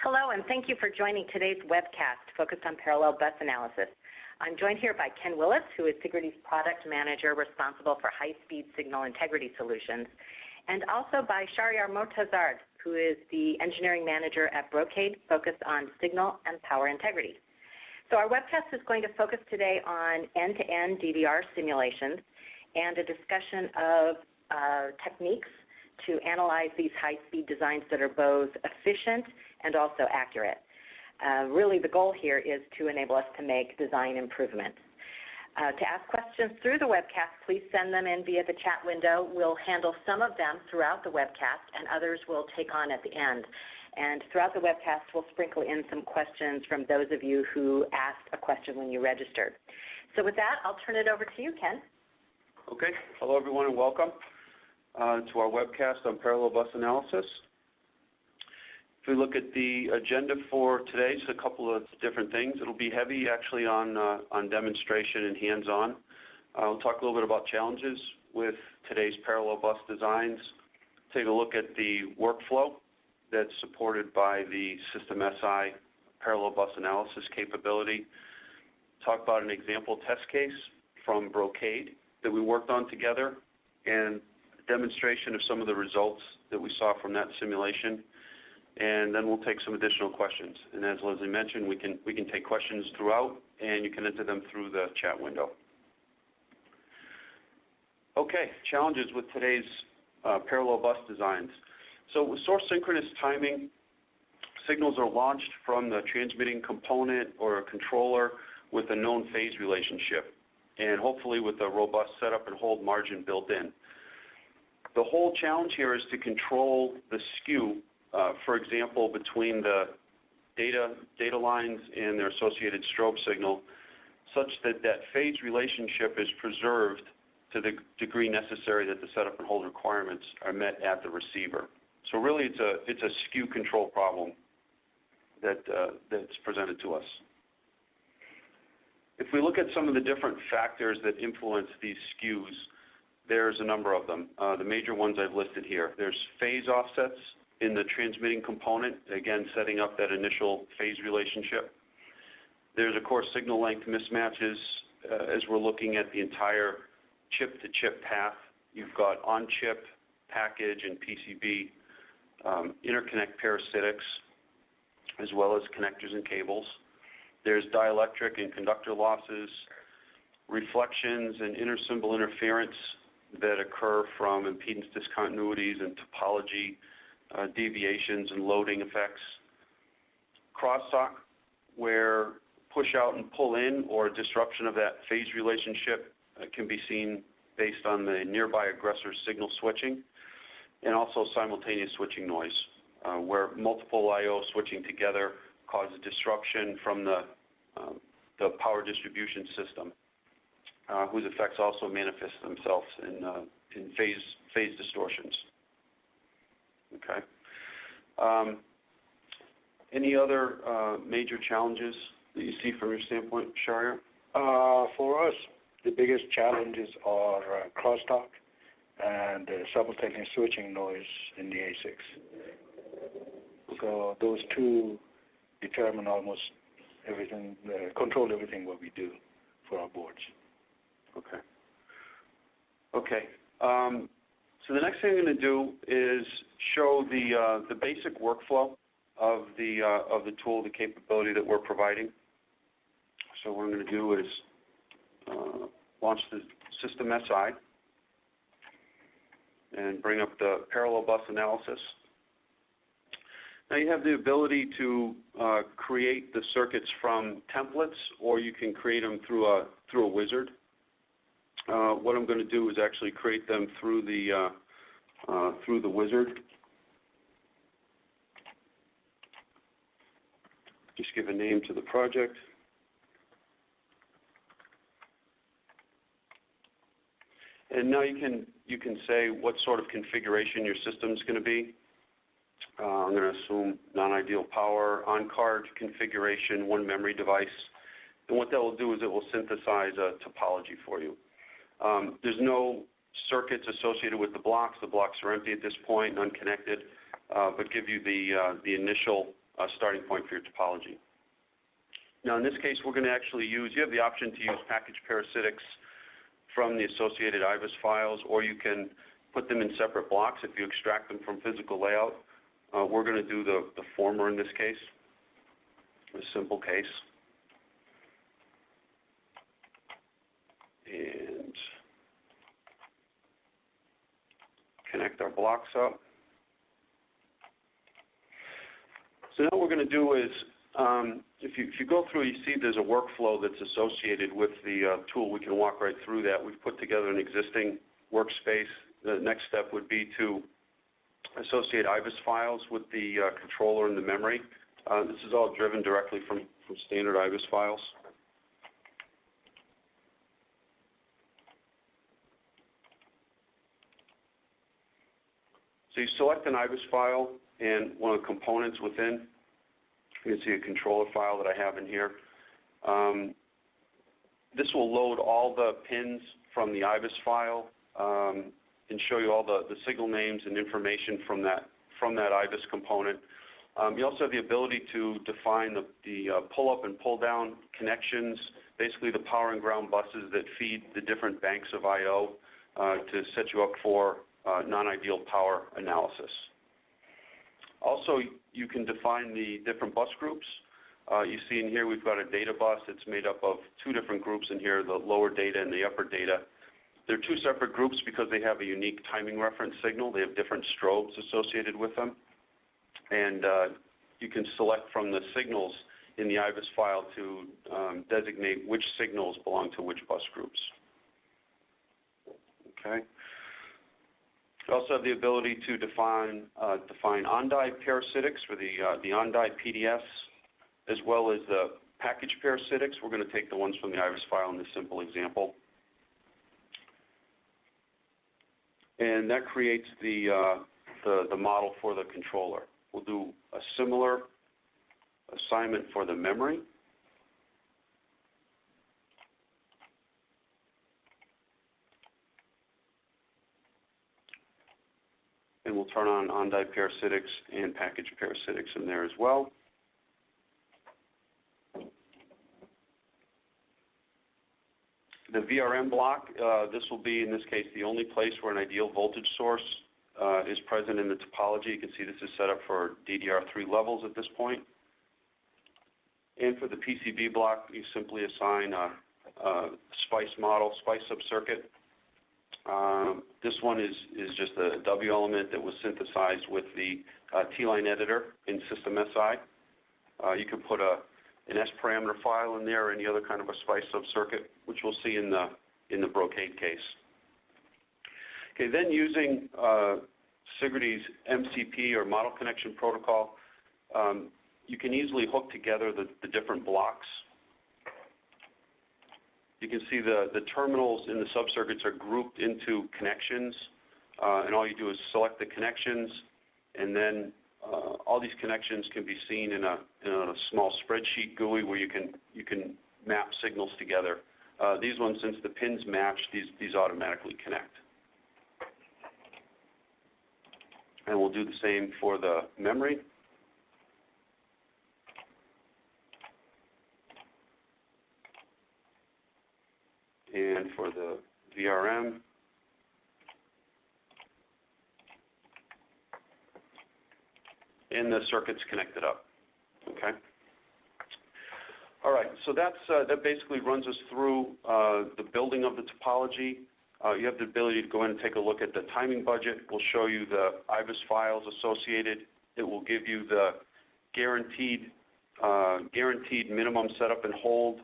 Hello, and thank you for joining today's webcast focused on parallel bus analysis. I'm joined here by Ken Willis, who is Sigrity's product manager responsible for high-speed signal integrity solutions, and also by Shahryar Mortazard, who is the engineering manager at Brocade, focused on signal and power integrity. So our webcast is going to focus today on end-to-end DVR simulations and a discussion of techniques to analyze these high-speed designs that are both efficient and also accurate. Really, the goal here is to enable us to make design improvements. To ask questions through the webcast, please send them in via the chat window. We'll handle some of them throughout the webcast, and others we'll take on at the end. And throughout the webcast, we'll sprinkle in some questions from those of you who asked a question when you registered. So with that, I'll turn it over to you, Ken. Okay. Hello, everyone, and welcome to our webcast on parallel bus analysis. If we look at the agenda for today, it's a couple of different things. It'll be heavy, actually, on demonstration and hands-on. We'll talk a little bit about challenges with today's parallel bus designs. Take a look at the workflow that's supported by the System SI parallel bus analysis capability. Talk about an example test case from Brocade that we worked on together, and a demonstration of some of the results that we saw from that simulation. And then we'll take some additional questions. And as Leslie mentioned, we can take questions throughout, and you can enter them through the chat window. Okay, challenges with today's parallel bus designs. So with source synchronous timing, signals are launched from the transmitting component or a controller with a known phase relationship, and hopefully with a robust setup and hold margin built in. The whole challenge here is to control the skew, for example, between the data lines and their associated strobe signal, such that that phase relationship is preserved to the degree necessary that the setup and hold requirements are met at the receiver. So really, it's a skew control problem that's presented to us. If we look at some of the different factors that influence these skews, there's a number of them. The major ones I've listed here. There's phase offsets in the transmitting component, again, setting up that initial phase relationship. There's, of course, signal length mismatches as we're looking at the entire chip-to-chip path. You've got on-chip, package, and PCB interconnect parasitics, as well as connectors and cables. There's dielectric and conductor losses, reflections and intersymbol interference that occur from impedance discontinuities and topology deviations and loading effects. Crosstalk, where push out and pull in or disruption of that phase relationship can be seen based on the nearby aggressor signal switching, and also simultaneous switching noise, where multiple I/O switching together causes disruption from the power distribution system, whose effects also manifest themselves in phase distortions. Okay. Any other major challenges that you see from your standpoint, Shahryar? For us, the biggest challenges are crosstalk and simultaneous switching noise in the ASICs. Okay. So those two determine almost everything, control everything what we do for our boards. Okay. Okay. So the next thing I'm going to do is show the basic workflow of the tool, the capability that we're providing. So what I'm going to do is launch the System SI and bring up the parallel bus analysis. Now you have the ability to create the circuits from templates, or you can create them through a wizard. What I'm going to do is actually create them through the wizard. Just give a name to the project. And now you can say what sort of configuration your system is going to be. I'm going to assume non-ideal power, on-card configuration, one memory device. And what that will do is it will synthesize a topology for you. There's no circuits associated with the blocks. The blocks are empty at this point, unconnected, but give you the initial starting point for your topology. Now, in this case, we're going to actually use, you have the option to use package parasitics from the associated IBIS files, or you can put them in separate blocks if you extract them from physical layout. We're going to do the former in this case, a simple case. And connect our blocks up. So now what we're going to do is, if you go through, you see there's a workflow that's associated with the tool. We can walk right through that. We've put together an existing workspace. The next step would be to associate IBIS files with the controller and the memory. This is all driven directly from standard IBIS files. So you select an IBIS file and one of the components within. You can see a controller file that I have in here. This will load all the pins from the IBIS file and show you all the signal names and information from that IBIS component. You also have the ability to define the pull-up and pull-down connections, basically the power and ground buses that feed the different banks of I/O to set you up for non-ideal power analysis. Also, you can define the different bus groups. You see in here we've got a data bus. It's made up of two different groups in here, the lower data and the upper data. They're two separate groups because they have a unique timing reference signal. They have different strobes associated with them. And you can select from the signals in the IBIS file to designate which signals belong to which bus groups. Okay. You also have the ability to define on-die parasitics for the on-die PDS, as well as the package parasitics. We're going to take the ones from the IBIS file in this simple example. And that creates the model for the controller. We'll do a similar assignment for the memory. And we'll turn on-die parasitics and package parasitics in there as well. The VRM block, this will be, in this case, the only place where an ideal voltage source is present in the topology. You can see this is set up for DDR3 levels at this point. And for the PCB block, you simply assign a SPICE model, SPICE subcircuit. This one is just a W element that was synthesized with the T-line editor in System SI. You could put an S parameter file in there or any other kind of a SPICE subcircuit, which we'll see in the brocade case. Okay, then using Sigrity's MCP or model connection protocol, you can easily hook together the different blocks. You can see the terminals in the subcircuits are grouped into connections, and all you do is select the connections, and then all these connections can be seen in a small spreadsheet GUI where you can map signals together. These ones, since the pins match, these automatically connect. And we'll do the same for the memory. And for the VRM. And the circuit's connected up. Okay. All right. So that basically runs us through the building of the topology. You have the ability to go in and take a look at the timing budget. We'll show you the IBIS files associated. It will give you the guaranteed minimum setup and hold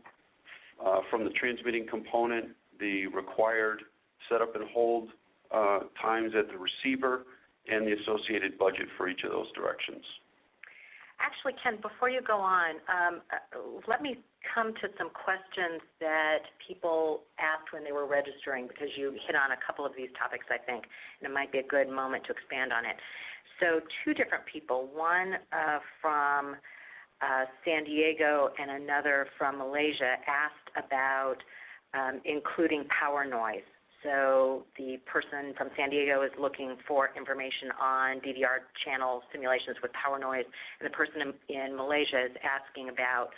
from the transmitting component, the required setup and hold times at the receiver, and the associated budget for each of those directions. Actually, Ken, before you go on, let me come to some questions that people asked when they were registering, because you hit on a couple of these topics, I think, and it might be a good moment to expand on it. So two different people, one from San Diego and another from Malaysia, asked about including power noise. So the person from San Diego is looking for information on DDR channel simulations with power noise, and the person in Malaysia is asking about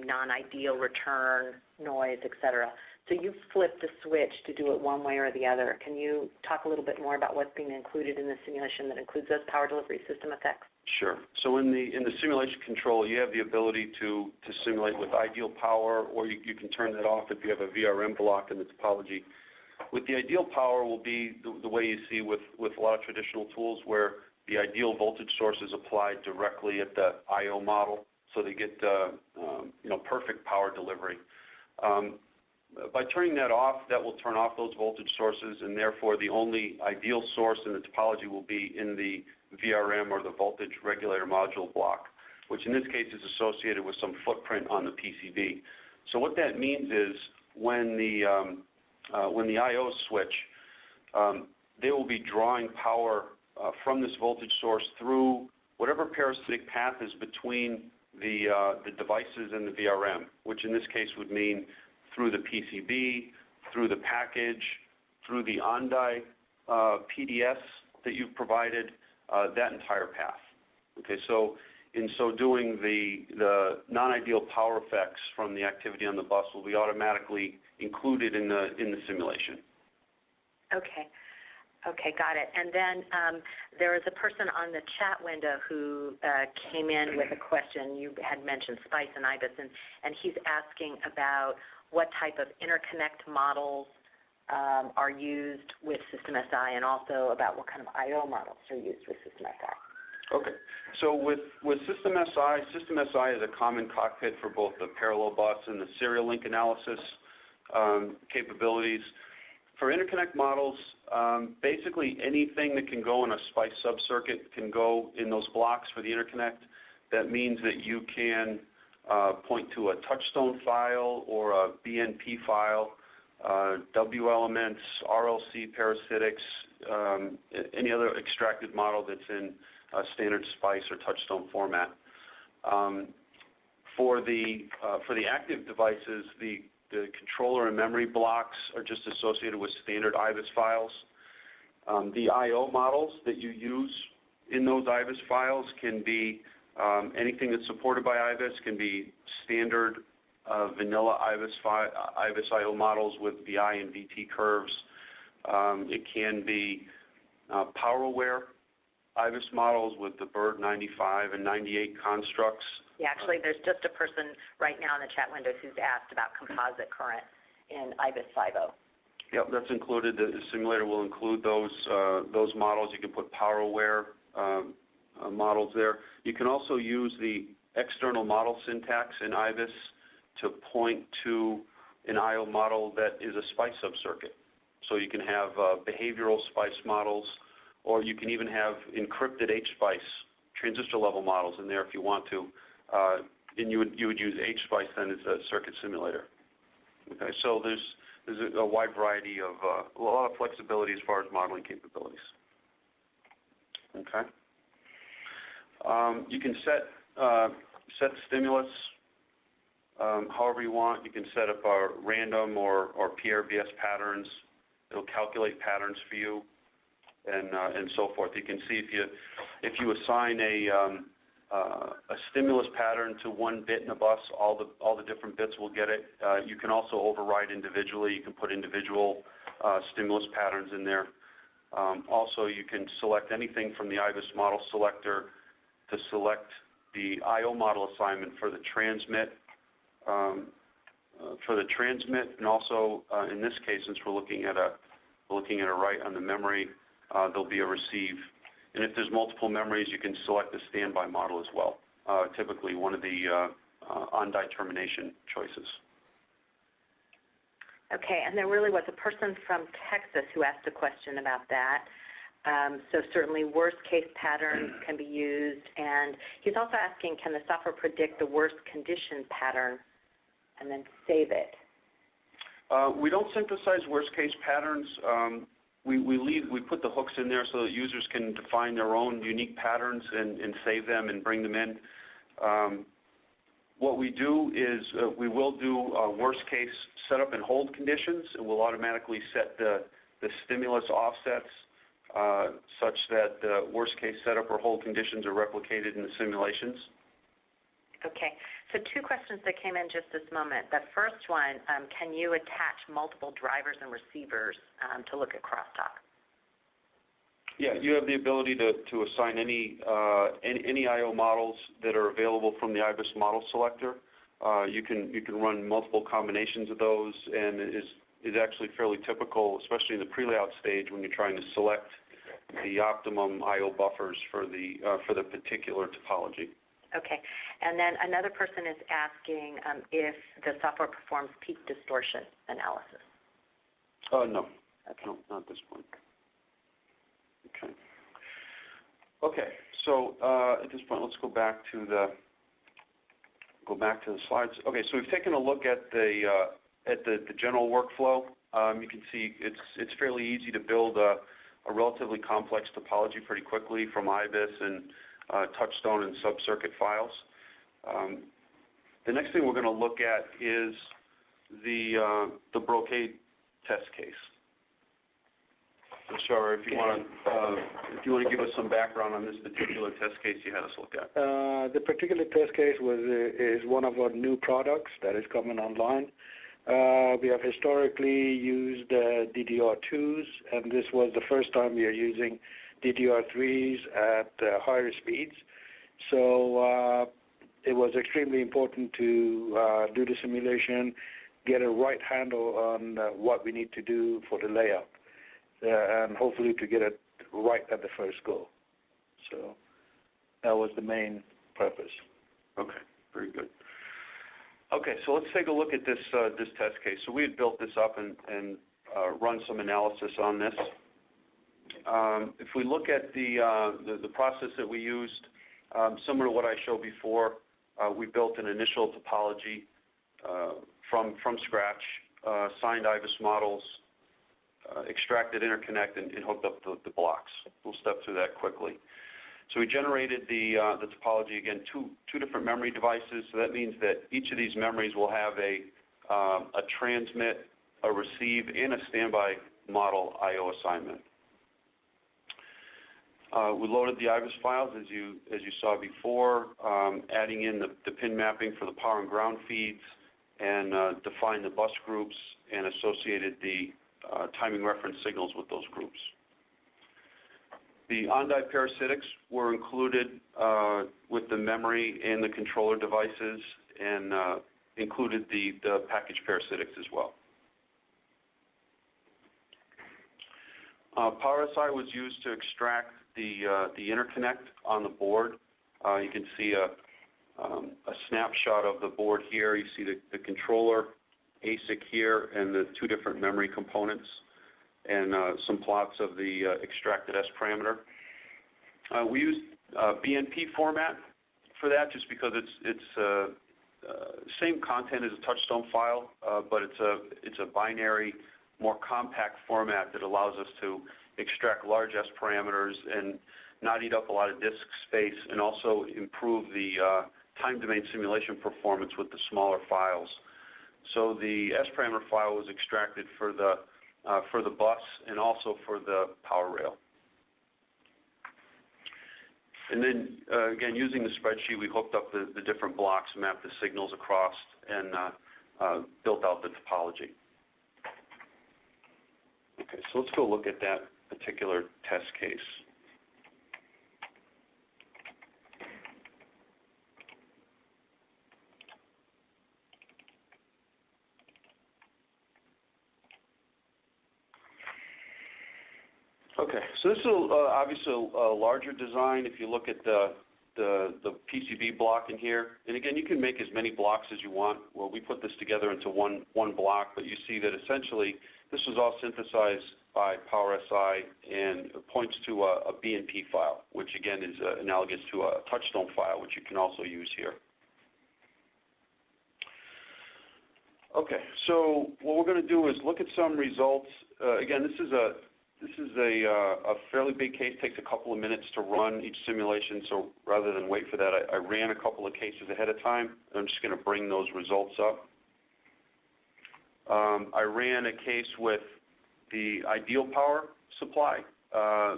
non-ideal return, noise, et cetera. So you've flipped the switch to do it one way or the other. Can you talk a little bit more about what's being included in the simulation that includes those power delivery system effects? Sure. So in the simulation control, you have the ability to simulate with ideal power, or you can turn that off if you have a VRM block in the topology. With the ideal power will be the way you see with a lot of traditional tools, where the ideal voltage source is applied directly at the I/O model, so they get perfect power delivery. By turning that off, that will turn off those voltage sources, and therefore the only ideal source in the topology will be in the VRM or the voltage regulator module block, which in this case is associated with some footprint on the PCB. So what that means is when the I/O switch, they will be drawing power from this voltage source through whatever parasitic path is between the devices and the VRM, which in this case would mean through the PCB, through the package, through the on-die PDS that you've provided, that entire path. Okay, so in so doing, the non-ideal power effects from the activity on the bus will be automatically included in the simulation. Okay. Okay, got it. And then there is a person on the chat window who came in with a question. You had mentioned SPICE and IBIS, and he's asking about what type of interconnect models are used with System SI, and also about what kind of I/O models are used with System SI. Okay. So with System SI is a common cockpit for both the parallel bus and the serial link analysis capabilities. For interconnect models, basically anything that can go in a SPICE subcircuit can go in those blocks for the interconnect. That means that you can point to a touchstone file or a BNP file, W elements, RLC parasitics, any other extracted model that's in standard SPICE or touchstone format. For the active devices, the controller and memory blocks are just associated with standard IBIS files. The I/O models that you use in those IBIS files can be anything that's supported by IBIS, can be standard vanilla IBIS I/O models with VI and VT curves. It can be power-aware IBIS models with the BIRD 95 and 98 constructs. Yeah, actually, there's just a person right now in the chat window who's asked about composite current in IBIS 5.0. Yep, that's included. The simulator will include those models. You can put power-aware models there. You can also use the external model syntax in IBIS to point to an I/O model that is a SPICE subcircuit. So you can have behavioral SPICE models, or you can even have encrypted HSPICE transistor level models in there if you want to. And you would use HSPICE then as a circuit simulator. Okay, so there's a wide variety of a lot of flexibility as far as modeling capabilities. Okay. You can set stimulus however you want. You can set up random or PRBS patterns. It'll calculate patterns for you, and so forth. You can see if you assign a stimulus pattern to one bit in a bus, all the different bits will get it. You can also override individually. You can put individual stimulus patterns in there. Also, you can select anything from the IBIS model selector to select the I/O model assignment for the transmit. And also in this case, since we're looking at a write on the memory, there'll be a receive. And if there's multiple memories, you can select the standby model as well. Typically, one of the on-die termination choices. Okay, and there really was a person from Texas who asked a question about that. So certainly worst-case patterns can be used, and he's also asking, can the software predict the worst condition pattern and then save it? We don't synthesize worst-case patterns. We put the hooks in there so that users can define their own unique patterns and save them and bring them in. What we do is we will do worst case setup and hold conditions, and we'll automatically set the stimulus offsets such that the worst case setup or hold conditions are replicated in the simulations. Okay. So two questions that came in just this moment. The first one, can you attach multiple drivers and receivers to look at crosstalk? Yeah, you have the ability to assign any I/O models that are available from the IBIS model selector. You can run multiple combinations of those, and it is actually fairly typical, especially in the pre-layout stage when you're trying to select the optimum I/O buffers for the particular topology. Okay. And then another person is asking if the software performs peak distortion analysis. No. Okay. No, not at this point. Okay. Okay. So at this point, let's go back to the slides. Okay. So we've taken a look at the general workflow. You can see it's fairly easy to build a relatively complex topology pretty quickly from IBIS and touchstone and sub-circuit files. The next thing we're going to look at is the brocade test case. So, Shara, if you want to give us some background on this particular test case you had us look at. The particular test case is one of our new products that is coming online. We have historically used DDR2s, and this was the first time we are using DDR3s at higher speeds. So it was extremely important to do the simulation, get a right handle on what we need to do for the layout, and hopefully to get it right at the first go. So that was the main purpose. Okay, very good. Okay, so let's take a look at this test case. So we had built this up and run some analysis on this. If we look at the process that we used, similar to what I showed before, we built an initial topology from scratch, signed IBIS models, extracted interconnect, and hooked up the blocks. We'll step through that quickly. So we generated the topology, again, two different memory devices. So that means that each of these memories will have a transmit, a receive, and a standby model I/O assignment. We loaded the IBIS files as you saw before, adding in the pin mapping for the power and ground feeds, and defined the bus groups and associated the timing reference signals with those groups. The on-die parasitics were included with the memory and the controller devices, and included the package parasitics as well. PowerSI was used to extract the interconnect on the board. You can see a snapshot of the board here. You see the controller ASIC here and the two different memory components, and some plots of the extracted S parameter. We used BNP format for that just because it's same content as a touchstone file, but it's a binary, more compact format that allows us to extract large S parameters and not eat up a lot of disk space, and also improve the time domain simulation performance with the smaller files. So the S parameter file was extracted for the bus and also for the power rail. And then, again, using the spreadsheet, we hooked up the different blocks, mapped the signals across, and built out the topology. Okay, so let's go look at that particular test case. Okay, so this is obviously a larger design. If you look at the PCB block in here, and again, you can make as many blocks as you want. Well, we put this together into one block, but you see that essentially this was all synthesized by PowerSI and points to a BNP file, which again is analogous to a touchstone file, which you can also use here. Okay, so what we're going to do is look at some results. Again, this is This is a fairly big case, takes a couple of minutes to run each simulation, so rather than wait for that, I ran a couple of cases ahead of time. I'm just going to bring those results up. I ran a case with the ideal power supply,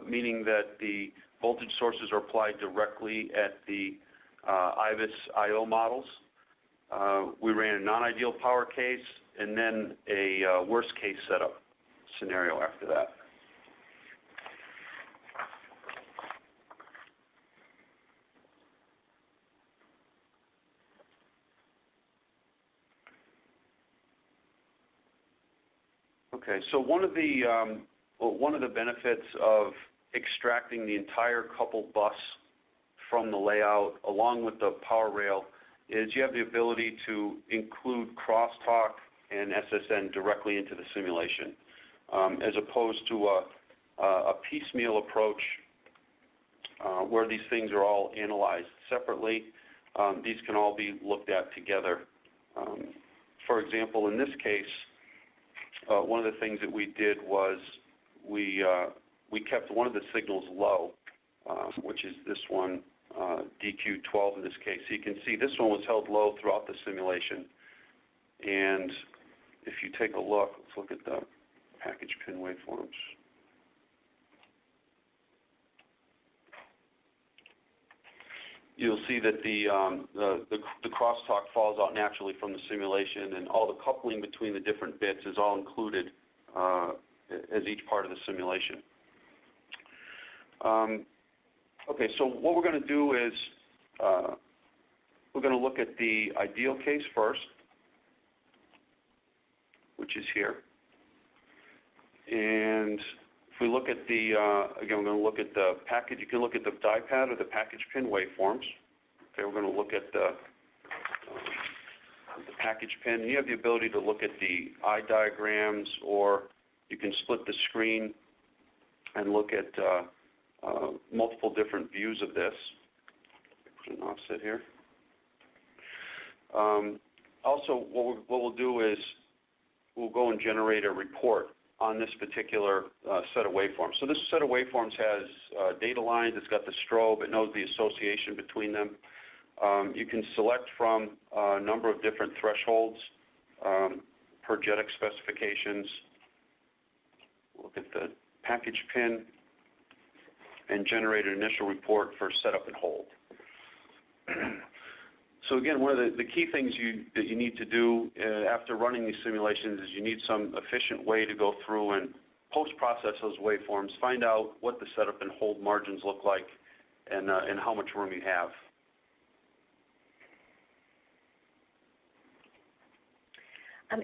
meaning that the voltage sources are applied directly at the IVIS I/O models. We ran a non-ideal power case, and then a worst case setup scenario after that. Okay, so one of the benefits of extracting the entire coupled bus from the layout along with the power rail is you have the ability to include crosstalk and SSN directly into the simulation, as opposed to a piecemeal approach where these things are all analyzed separately. These can all be looked at together. For example, in this case, one of the things that we did was we kept one of the signals low, which is this one, DQ12 in this case. So you can see this one was held low throughout the simulation. And if you take a look, let's look at the package pin waveforms. You'll see that the crosstalk falls out naturally from the simulation, and all the coupling between the different bits is all included as each part of the simulation. Okay, so what we're going to do is we're going to look at the ideal case first, which is here. And if we look at the, again, we're going to look at the package. You can look at the die pad or the package pin waveforms. Okay, we're going to look at the package pin. You have the ability to look at the eye diagrams, or you can split the screen and look at multiple different views of this. Put an offset here. Also, what we'll do is we'll go and generate a report on this particular set of waveforms. So this set of waveforms has data lines. It's got the strobe. It knows the association between them. You can select from a number of different thresholds per JEDEC specifications. Look at the package pin and generate an initial report for setup and hold. So again, one of the key things that you need to do after running these simulations is you need some efficient way to go through and post-process those waveforms, find out what the setup and hold margins look like, and how much room you have.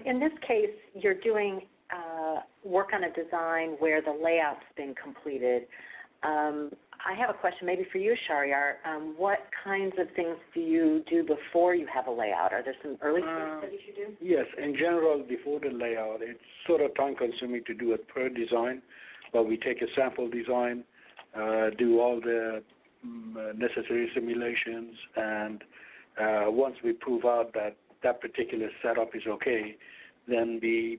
In this case, you're doing work on a design where the layout's been completed. I have a question maybe for you, Shahryar. What kinds of things do you do before you have a layout? Are there some early studies you do? Yes, in general, before the layout, it's sort of time-consuming to do it per design, but we take a sample design, do all the necessary simulations, and once we prove out that that particular setup is okay, then we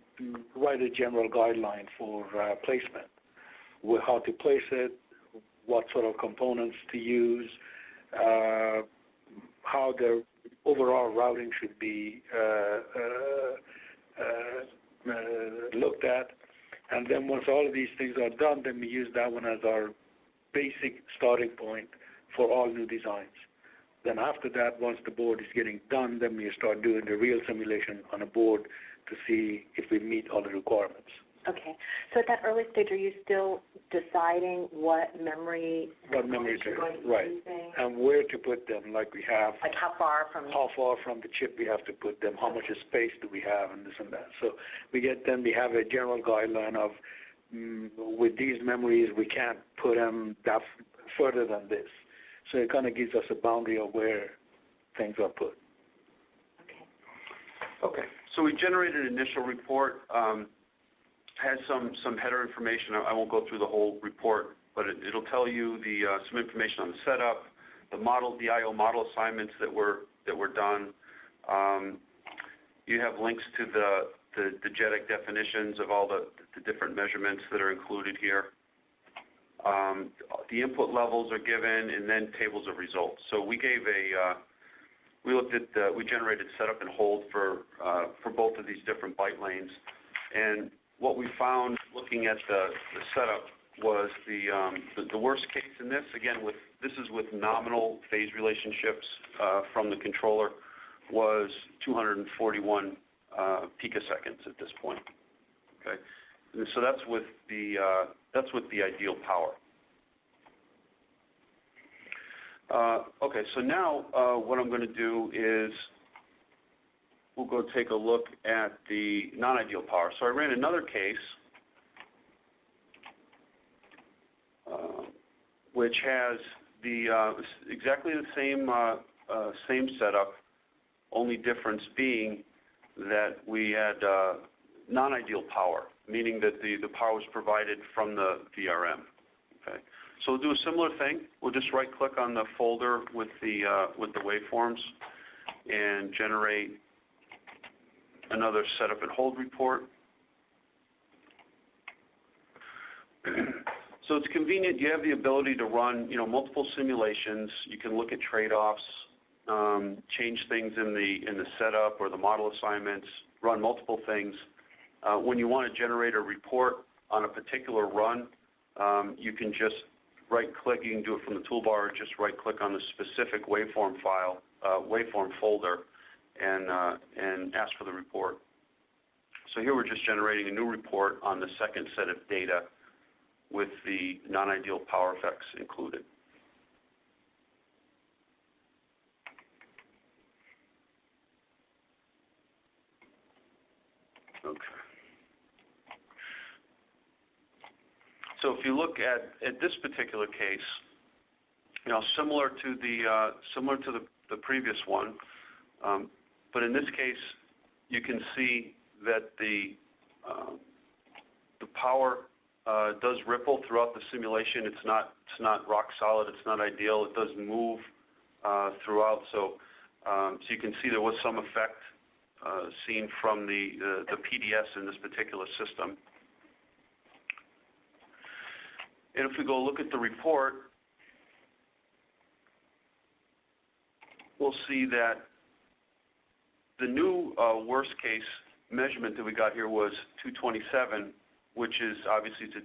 write a general guideline for placement, how to place it, what sort of components to use, how the overall routing should be looked at. And then once all of these things are done, then we use that one as our basic starting point for all new designs. Then after that, once the board is getting done, then we start doing the real simulation on a board to see if we meet all the requirements. Okay. So at that early stage, are you still deciding what memory to right, using? And where to put them, like we have. Like how far from the chip we have to put them, how much space do we have, and this and that. So we have a general guideline of with these memories we can't put them that further than this. So it kind of gives us a boundary of where things are put. Okay. So we generated an initial report. Has some header information. I won't go through the whole report, but it'll tell you some information on the setup, the I/O model assignments that were done. You have links to the the diegetic definitions of all the different measurements that are included here. The input levels are given, and then tables of results. So we gave we generated setup and hold for both of these different byte lanes, and what we found looking at the setup was the worst case in this. Again, this is with nominal phase relationships from the controller, was 241 picoseconds at this point. Okay, and so that's with the ideal power. Okay, so now what I'm going to do is we'll go take a look at the non-ideal power. So I ran another case which has exactly the same setup, only difference being that we had non-ideal power, meaning that the power was provided from the VRM. Okay. So we'll do a similar thing. We'll just right-click on the folder with the waveforms and generate another setup and hold report. So it's convenient. You have the ability to run, multiple simulations. You can look at trade-offs, change things in the setup or the model assignments, run multiple things. When you want to generate a report on a particular run, you can just right-click. You can do it from the toolbar, or just right-click on the specific waveform file, waveform folder, and ask for the report. So here we're just generating a new report on the second set of data with the non-ideal power effects included. Okay. So if you look at this particular case, similar to the previous one, but in this case, you can see that the power does ripple throughout the simulation. It's not rock solid. It's not ideal. It does move throughout. So you can see there was some effect seen from the PDS in this particular system. And if we go look at the report, we'll see that the new worst case measurement that we got here was 227, which is obviously it's a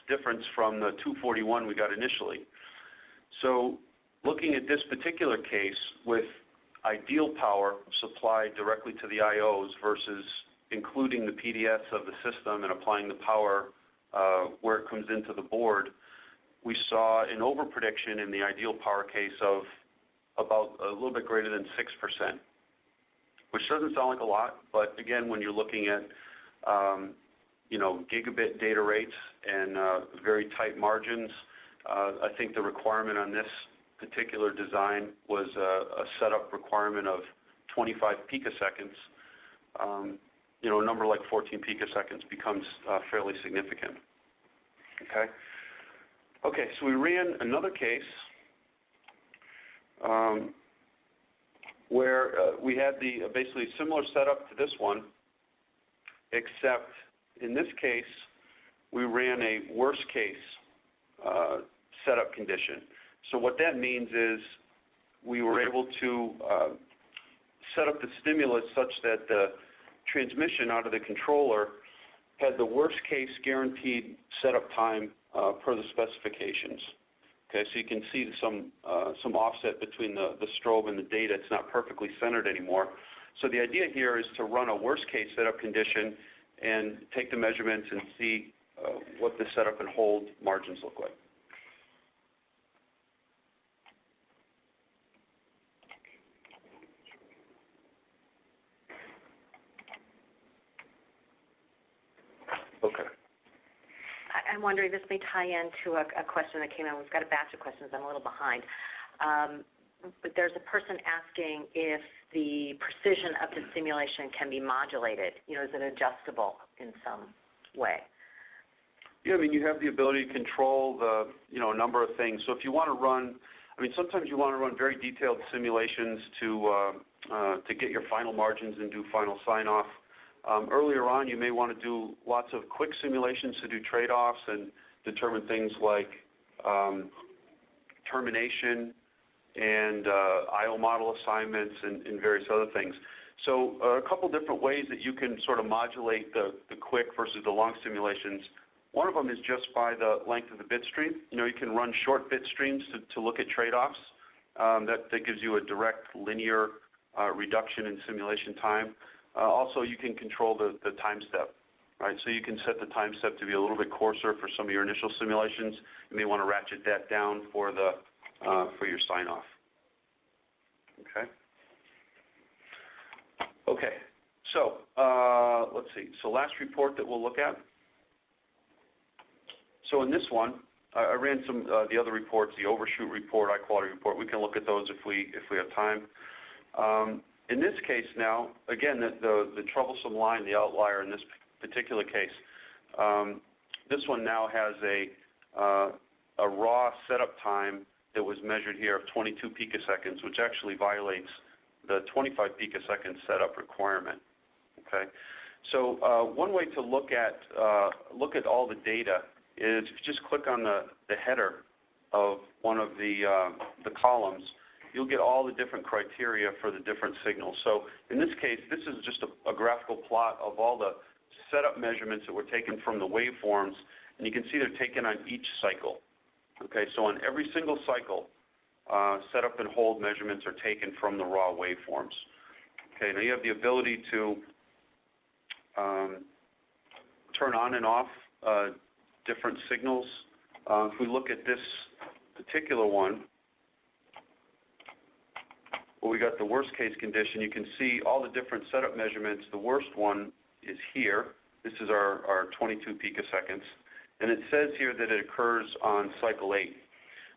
difference from the 241 we got initially. So looking at this particular case with ideal power supplied directly to the IOs versus including the PDS of the system and applying the power where it comes into the board, we saw an overprediction in the ideal power case of about a little bit greater than 6%, which doesn't sound like a lot, but again, when you're looking at gigabit data rates and very tight margins, I think the requirement on this particular design was a setup requirement of 25 picoseconds. A number like 14 picoseconds becomes fairly significant. Okay, so we ran another case where we had basically a similar setup to this one, except in this case, we ran a worst case setup condition. So what that means is we were able to set up the stimulus such that the transmission out of the controller had the worst case guaranteed setup time per the specifications. Okay, so you can see some offset between the strobe and the data. It's not perfectly centered anymore. So the idea here is to run a worst case setup condition and take the measurements and see what the setup and hold margins look like. Okay. I'm wondering, this may tie into a question that came in. We've got a batch of questions. I'm a little behind. But there's a person asking if the precision of the simulation can be modulated. Is it adjustable in some way? Yeah, you have the ability to control the, a number of things. So if you want to run, sometimes you want to run very detailed simulations to get your final margins and do final sign-off. Earlier on, you may want to do lots of quick simulations to do trade-offs and determine things like termination and I/O model assignments and various other things. So a couple different ways that you can sort of modulate the quick versus the long simulations. One of them is just by the length of the bit stream. You know, you can run short bit streams to look at trade-offs. That gives you a direct linear reduction in simulation time. Also, you can control the time step, right? So you can set the time step to be a little bit coarser for some of your initial simulations. You may want to ratchet that down for your sign-off. Okay. Okay. So let's see. So last report that we'll look at. So in this one, I ran some the other reports, the overshoot report, high quality report. We can look at those if we have time. In this case now, again, the troublesome line, the outlier in this particular case, this one now has a raw setup time that was measured here of 22 picoseconds, which actually violates the 25 picosecond setup requirement. Okay, so one way to look at all the data is if you just click on the header of one of the columns, you'll get all the different criteria for the different signals. So in this case, this is just a graphical plot of all the setup measurements that were taken from the waveforms, and you can see they're taken on each cycle. Okay, so on every single cycle, setup and hold measurements are taken from the raw waveforms. Okay, now you have the ability to turn on and off different signals. If we look at this particular one, well, we got the worst case condition. You can see all the different setup measurements. The worst one is here. This is our 22 picoseconds. And it says here that it occurs on cycle 8.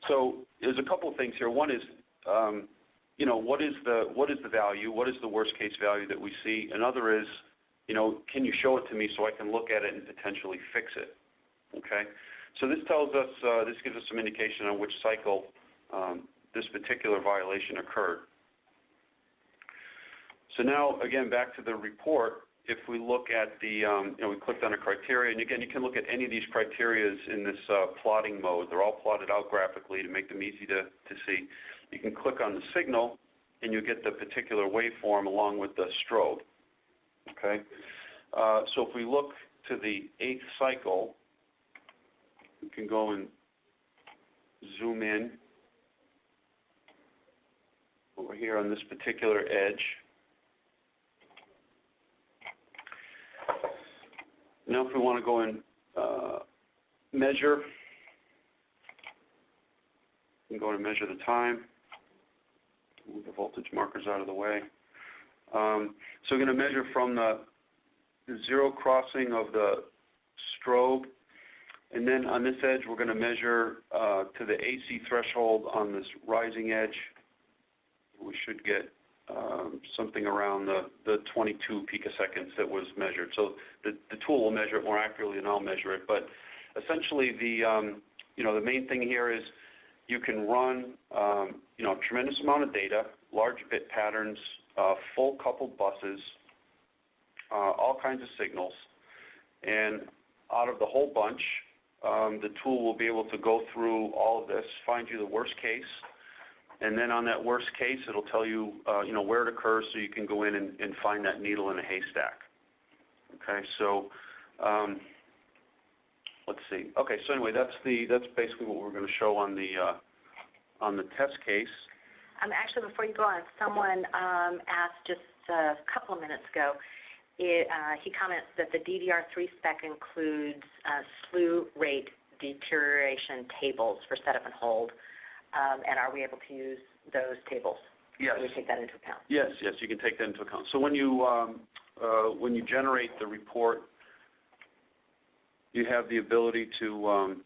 So there's a couple of things here. One is, you know, what is the value? What is the worst case value that we see? Another is, you know, can you show it to me so I can look at it and potentially fix it? Okay. So this tells us, this gives us some indication on which cycle this particular violation occurred. So now, again, back to the report. If we look at the, you know, we clicked on a criteria, and again, you can look at any of these criteria in this plotting mode. They're all plotted out graphically to make them easy to see. You can click on the signal, and you get the particular waveform along with the strobe. Okay. So if we look to the 8th cycle, we can go and zoom in over here on this particular edge. Now if we want to go and measure, we can go and measure the time. Move the voltage markers out of the way. So we're going to measure from the zero crossing of the strobe, and then on this edge we're going to measure to the AC threshold on this rising edge. We should get something around the 22 picoseconds that was measured. So the tool will measure it more accurately than I'll measure it. But essentially, you know, the main thing here is you can run you know, a tremendous amount of data, large bit patterns, full coupled buses, all kinds of signals, and out of the whole bunch, the tool will be able to go through all of this, find you the worst case. And then on that worst case, it'll tell you, you know, where it occurs, so you can go in and find that needle in a haystack. Okay, so let's see. Okay, so anyway, that's basically what we're going to show on the test case. Actually, before you go on, someone asked just a couple of minutes ago. He comments that the DDR3 spec includes slew rate deterioration tables for setup and hold. And are we able to use those tables? Yes. Do we take that into account? Yes, yes, you can take that into account. So when you generate the report, you have the ability to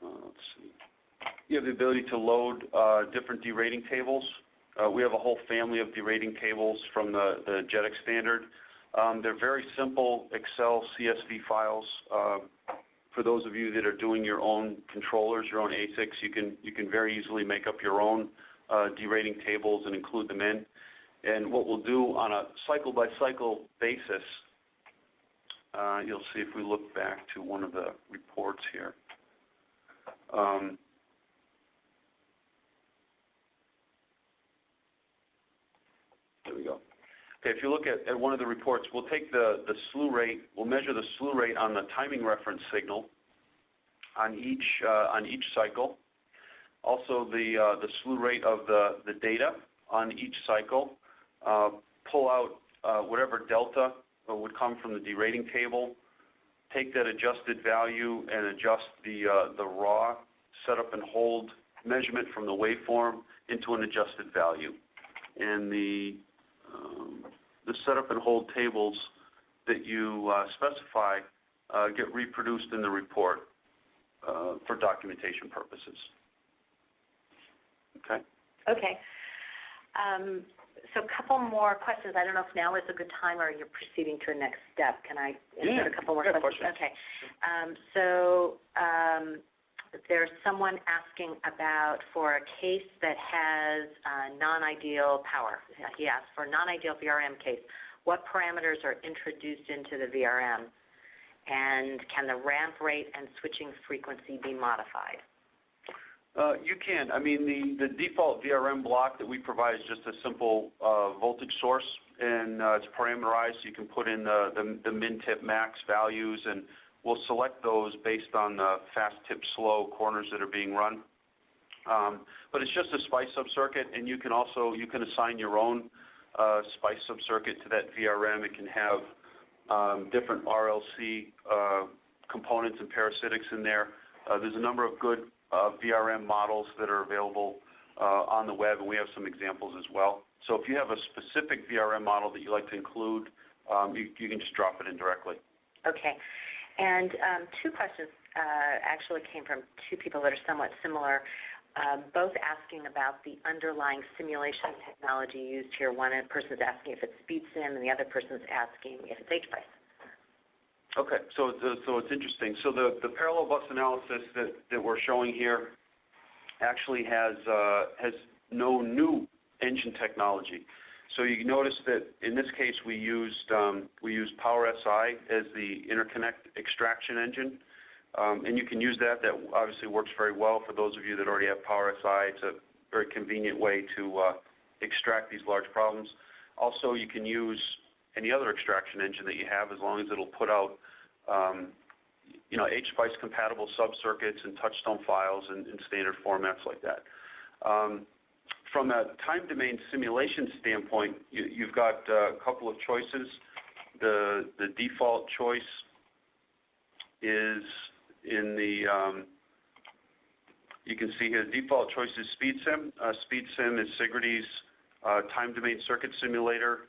let's see. You have the ability to load different derating tables. We have a whole family of derating tables from the JEDEC standard. They're very simple Excel CSV files. For those of you that are doing your own controllers, your own ASICs, you can very easily make up your own derating tables and include them in. And what we'll do on a cycle-by-cycle basis, you'll see if we look back to one of the reports here. There we go. Okay, if you look at one of the reports, we'll take the slew rate, we'll measure the slew rate on the timing reference signal on each cycle. Also the slew rate of the data on each cycle. Pull out whatever delta would come from the derating table. Take that adjusted value and adjust the raw setup and hold measurement from the waveform into an adjusted value. And the setup and hold tables that you specify get reproduced in the report for documentation purposes. Okay? Okay. So a couple more questions. I don't know if now is a good time or you're proceeding to a next step. Can I answer a couple more questions? Okay. There's someone asking about for a case that has non-ideal power. He asked for a non-ideal VRM case, what parameters are introduced into the VRM? And can the ramp rate and switching frequency be modified? You can. I mean, the default VRM block that we provide is just a simple voltage source, and it's parameterized. You can put in the min-tip max values, and we'll select those based on the fast tip slow corners that are being run. But it's just a SPICE subcircuit, and you can assign your own SPICE subcircuit to that VRM. It can have different RLC components and parasitics in there. There's a number of good VRM models that are available on the web, and we have some examples as well. So if you have a specific VRM model that you'd like to include, you can just drop it in directly. Okay. And two questions actually came from two people that are somewhat similar, both asking about the underlying simulation technology used here. One person's asking if it's SpeedSim, and the other person's asking if it's HSPICE. Okay, so it's interesting. So the parallel bus analysis that we're showing here actually has no new engine technology. So you notice that in this case we used PowerSI as the interconnect extraction engine, and you can use that. That obviously works very well for those of you that already have PowerSI. It's a very convenient way to extract these large problems. Also, you can use any other extraction engine that you have, as long as it'll put out, HSPICE compatible subcircuits and touchstone files in standard formats like that. From a time domain simulation standpoint, you've got a couple of choices. The default choice is in the you can see here. The default choice is SpeedSim. SpeedSim is Sigrity's time domain circuit simulator,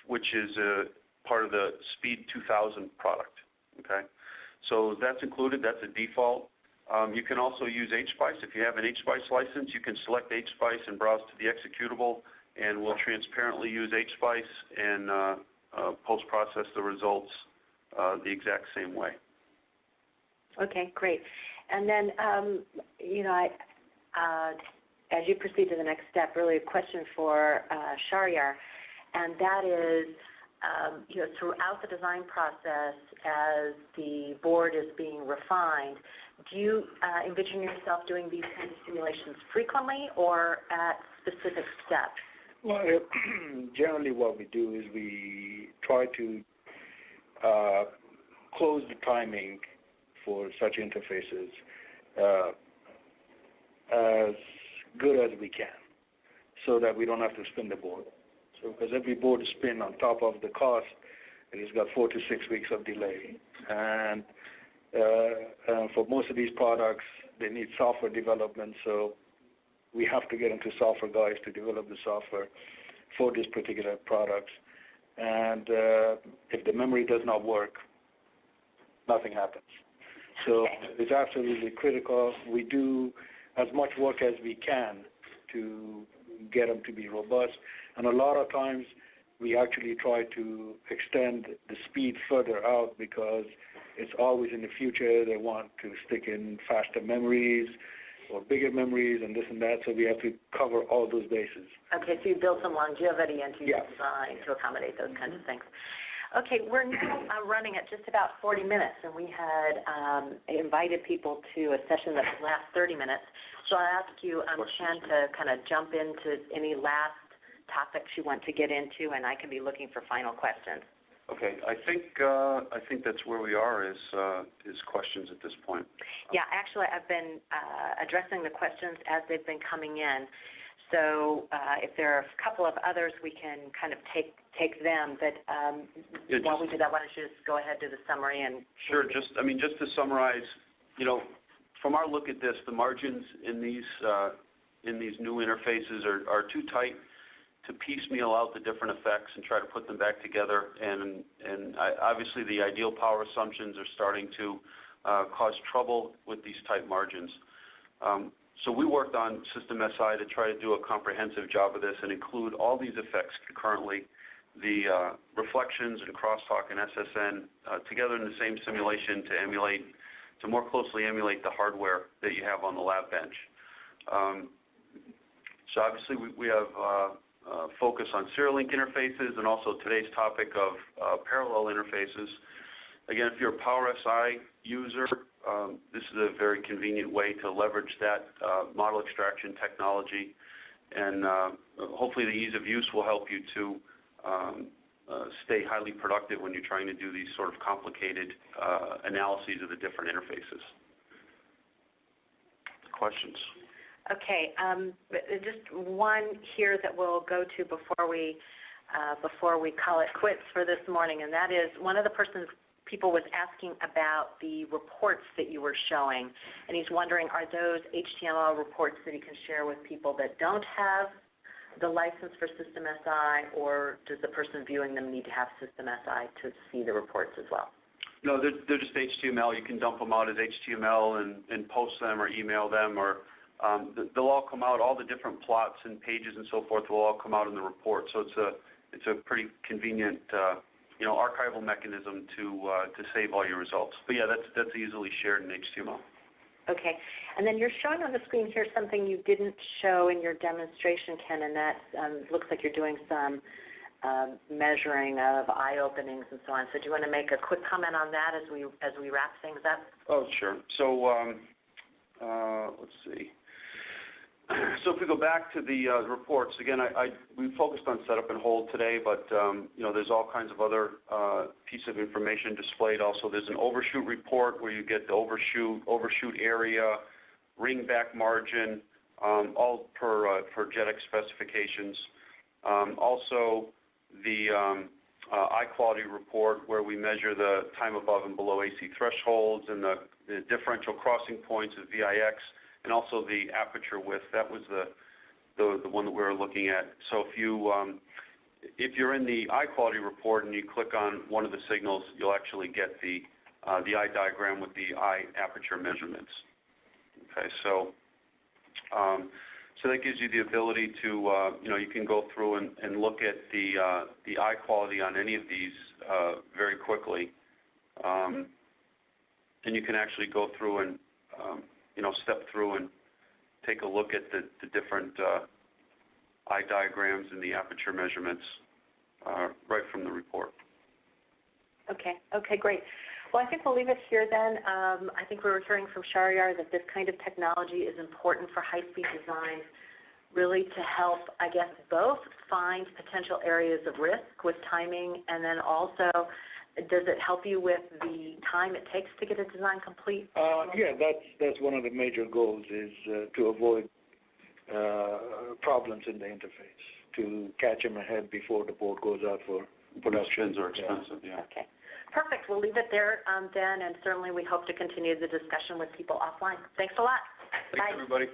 which is part of the Speed 2000 product. Okay, so that's included. That's a default. You can also use HSPICE. If you have an HSPICE license, you can select HSPICE and browse to the executable, and we'll transparently use HSPICE and post-process the results the exact same way. Okay, great. And then, as you proceed to the next step, really a question for Shahryar, and that is, throughout the design process, as the board is being refined, do you envision yourself doing these kinds of simulations frequently or at specific steps? Well, generally what we do is we try to close the timing for such interfaces as good as we can, so that we don't have to spin the board. So, because every board is spin on top of the cost, it has got 4 to 6 weeks of delay. And for most of these products, they need software development, so we have to get into software guys to develop the software for this particular product. And if the memory does not work, nothing happens. So it's absolutely critical. We do as much work as we can to get them to be robust. And a lot of times we actually try to extend the speed further out, because it's always in the future they want to stick in faster memories, or bigger memories and this and that, so we have to cover all those bases. Okay, so you build some longevity into your Yeah. design to accommodate those kinds of things. Okay, we're now running at just about 40 minutes, and we had invited people to a session that would last 30 minutes. So I'll ask you, Ken, to kind of jump into any last topics you want to get into, and I can be looking for final questions. Okay, I think that's where we are is questions at this point. Yeah, actually, I've been addressing the questions as they've been coming in. So if there are a couple of others, we can kind of take them. But while we do that, why don't you just go ahead do the summary and? Sure. Just to summarize, from our look at this, the margins in these new interfaces are too tight to piecemeal out the different effects and try to put them back together. And obviously, the ideal power assumptions are starting to cause trouble with these tight margins. So we worked on System SI to try to do a comprehensive job of this and include all these effects concurrently, the reflections and crosstalk and SSN together in the same simulation to more closely emulate the hardware that you have on the lab bench. So obviously we have focus on serial link interfaces and also today's topic of parallel interfaces. Again, if you're a Power SI user, this is a very convenient way to leverage that model extraction technology, and hopefully the ease of use will help you to stay highly productive when you're trying to do these sort of complicated analyses of the different interfaces. Questions? Okay, just one here that we'll go to before we call it quits for this morning, and that is one of the people was asking about the reports that you were showing, and he's wondering, are those HTML reports that he can share with people that don't have the license for System SI, or does the person viewing them need to have System SI to see the reports as well? No, they're just HTML. You can dump them out as HTML and post them or email them, or they'll all come out. All the different plots and pages and so forth will all come out in the report. So it's a pretty convenient archival mechanism to save all your results. But yeah, that's easily shared in HTML. Okay, and then you're showing on the screen here something you didn't show in your demonstration, Ken, and that looks like you're doing some measuring of eye openings and so on. So do you want to make a quick comment on that as we wrap things up? Oh, sure. So let's see. So if we go back to the reports, again, we focused on setup and hold today, but there's all kinds of other pieces of information displayed. Also, there's an overshoot report where you get the overshoot area, ring back margin, all per JEDEC specifications. Also, the eye quality report where we measure the time above and below AC thresholds and the differential crossing points of VIX. And also the aperture width. That was the one that we were looking at. So if you're in the eye quality report and you click on one of the signals, you'll actually get the eye diagram with the eye aperture measurements. Okay, so that gives you the ability to you can go through and look at the eye quality on any of these very quickly, and you can actually go through and step through and take a look at the different eye diagrams and the aperture measurements right from the report. Okay, great. Well, I think we'll leave it here then. I think we were hearing from Shahriyar that this kind of technology is important for high-speed design, really to help, I guess, both find potential areas of risk with timing, and then also does it help you with the time it takes to get a design complete? Yeah, that's one of the major goals is to avoid problems in the interface, to catch them ahead before the board goes out for production. Are expensive, yeah. Okay. Perfect. We'll leave it there then, and certainly we hope to continue the discussion with people offline. Thanks a lot. Thanks, everybody.